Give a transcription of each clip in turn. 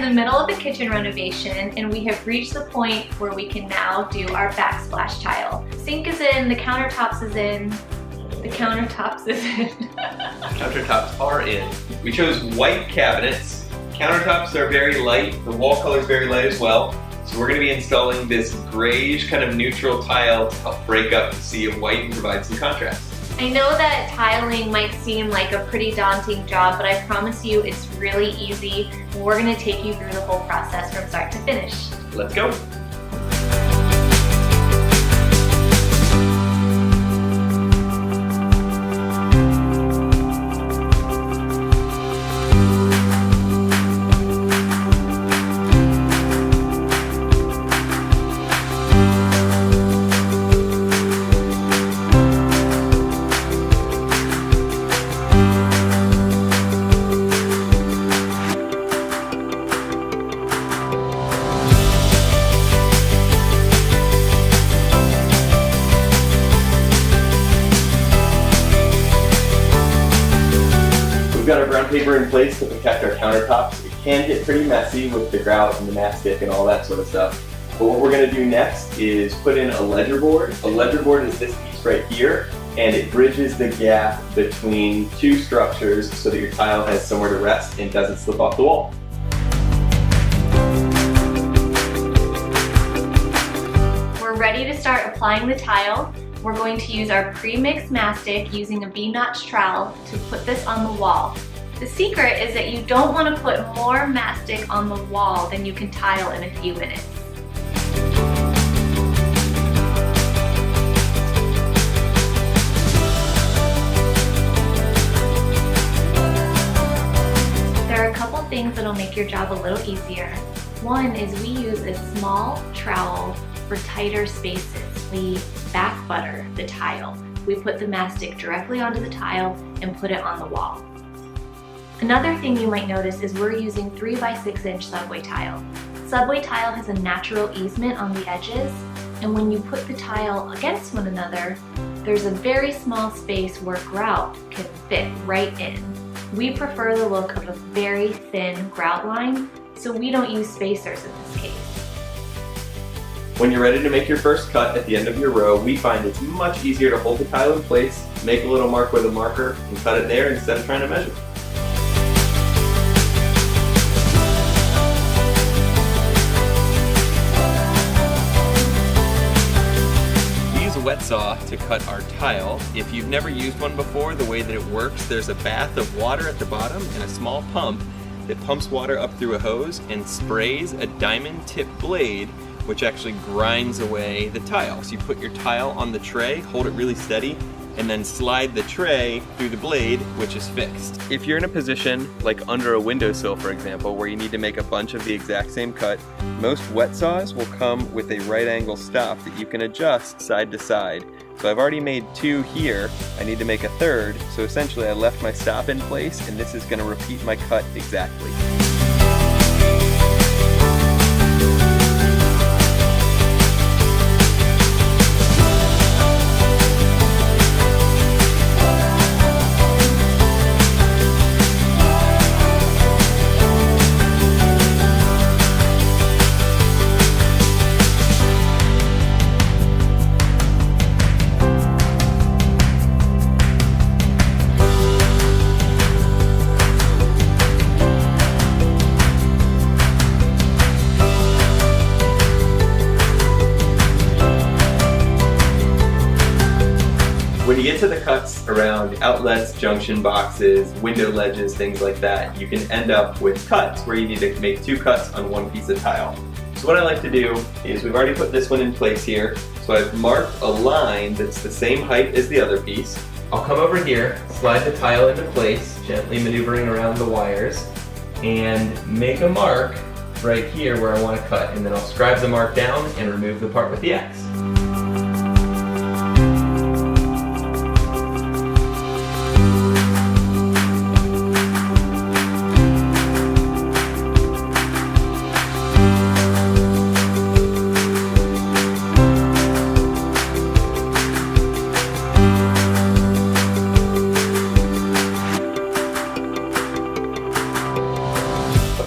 the middle of the kitchen renovation and we have reached the point where we can now do our backsplash tile. Sink is in, the countertops is in, the countertops is in. Countertops are in. We chose white cabinets. Countertops are very light. The wall color is very light as well. So we're going to be installing this grayish kind of neutral tile to help break up the sea of white and provide some contrast. I know that tiling might seem like a pretty daunting job, but I promise you it's really easy. We're going to take you through the whole process from start to finish. Let's go. We've got our brown paper in place to protect our countertops. It can get pretty messy with the grout and the mastic and all that sort of stuff. But what we're going to do next is put in a ledger board. A ledger board is this piece right here, and it bridges the gap between two structures so that your tile has somewhere to rest and doesn't slip off the wall. We're ready to start applying the tile. We're going to use our pre-mixed mastic using a V-notch trowel to put this on the wall. The secret is that you don't want to put more mastic on the wall than you can tile in a few minutes. There are a couple things that'll make your job a little easier. One is we use a small trowel for tighter spaces. We back butter the tile. We put the mastic directly onto the tile and put it on the wall. Another thing you might notice is we're using 3 by 6 inch subway tile. Subway tile has a natural easement on the edges, and when you put the tile against one another, there's a very small space where grout can fit right in. We prefer the look of a very thin grout line, so we don't use spacers in this case. When you're ready to make your first cut at the end of your row, we find it's much easier to hold the tile in place, make a little mark with a marker, and cut it there instead of trying to measure. We use a wet saw to cut our tile. If you've never used one before, the way that it works, there's a bath of water at the bottom and a small pump that pumps water up through a hose and sprays a diamond tip blade which actually grinds away the tile. So you put your tile on the tray, hold it really steady, and then slide the tray through the blade, which is fixed. If you're in a position, like under a windowsill for example, where you need to make a bunch of the exact same cut, most wet saws will come with a right angle stop that you can adjust side to side. So I've already made 2 here, I need to make a 3rd, so essentially I left my stop in place and this is going to repeat my cut exactly. When you get to the cuts around outlets, junction boxes, window ledges, things like that, you can end up with cuts where you need to make 2 cuts on 1 piece of tile. So what I like to do is we've already put this one in place here, so I've marked a line that's the same height as the other piece. I'll come over here, slide the tile into place, gently maneuvering around the wires, and make a mark right here where I want to cut, and then I'll scribe the mark down and remove the part with the X.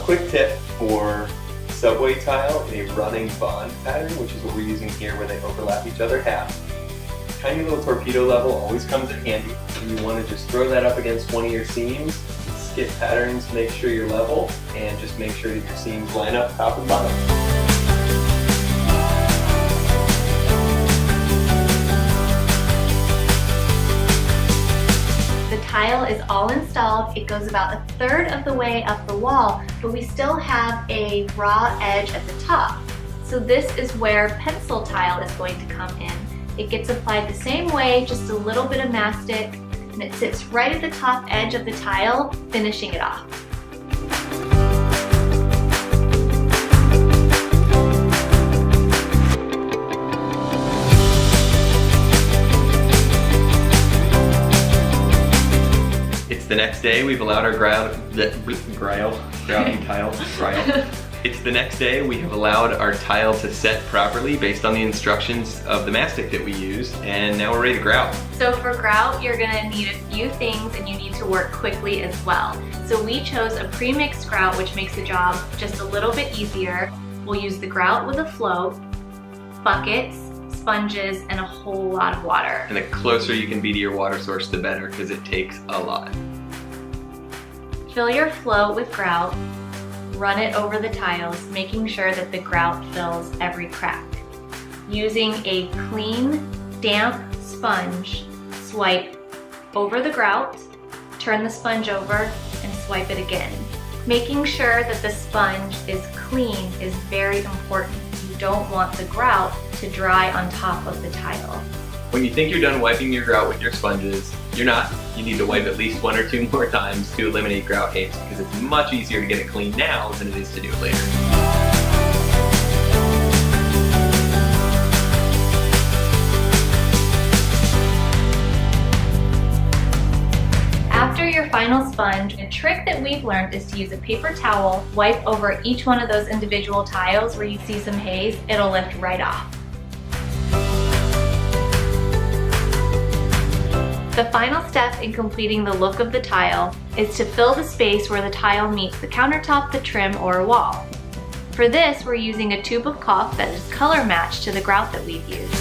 Quick tip for subway tile in a running bond pattern, which is what we're using here where they overlap each other half. Tiny little torpedo level always comes in handy. You want to just throw that up against one of your seams, skip patterns, make sure you're level, and just make sure that your seams line up top and bottom. The tile is all installed. It goes about a third of the way up the wall, but we still have a raw edge at the top. So this is where pencil tile is going to come in. It gets applied the same way, just a little bit of mastic, and it sits right at the top edge of the tile, finishing it off. It's the next day. We've allowed our It's the next day. We have allowed our tile to set properly based on the instructions of the mastic that we used, and now we're ready to grout. So for grout, you're gonna need a few things and you need to work quickly as well. So we chose a pre-mixed grout, which makes the job just a little bit easier. We'll use the grout with a float, buckets, sponges, and a whole lot of water. And the closer you can be to your water source, the better, because it takes a lot. Fill your float with grout. Run it over the tiles, making sure that the grout fills every crack. Using a clean, damp sponge, swipe over the grout, turn the sponge over, and swipe it again. Making sure that the sponge is clean is very important. You don't want the grout to dry on top of the tile. When you think you're done wiping your grout with your sponges, you're not. You need to wipe at least 1 or 2 more times to eliminate grout haze, because it's much easier to get it clean now than it is to do it later. After your final sponge, a trick that we've learned is to use a paper towel, wipe over each one of those individual tiles where you see some haze. It'll lift right off. The final step in completing the look of the tile is to fill the space where the tile meets the countertop, the trim, or a wall. For this, we're using a tube of caulk that is color matched to the grout that we've used.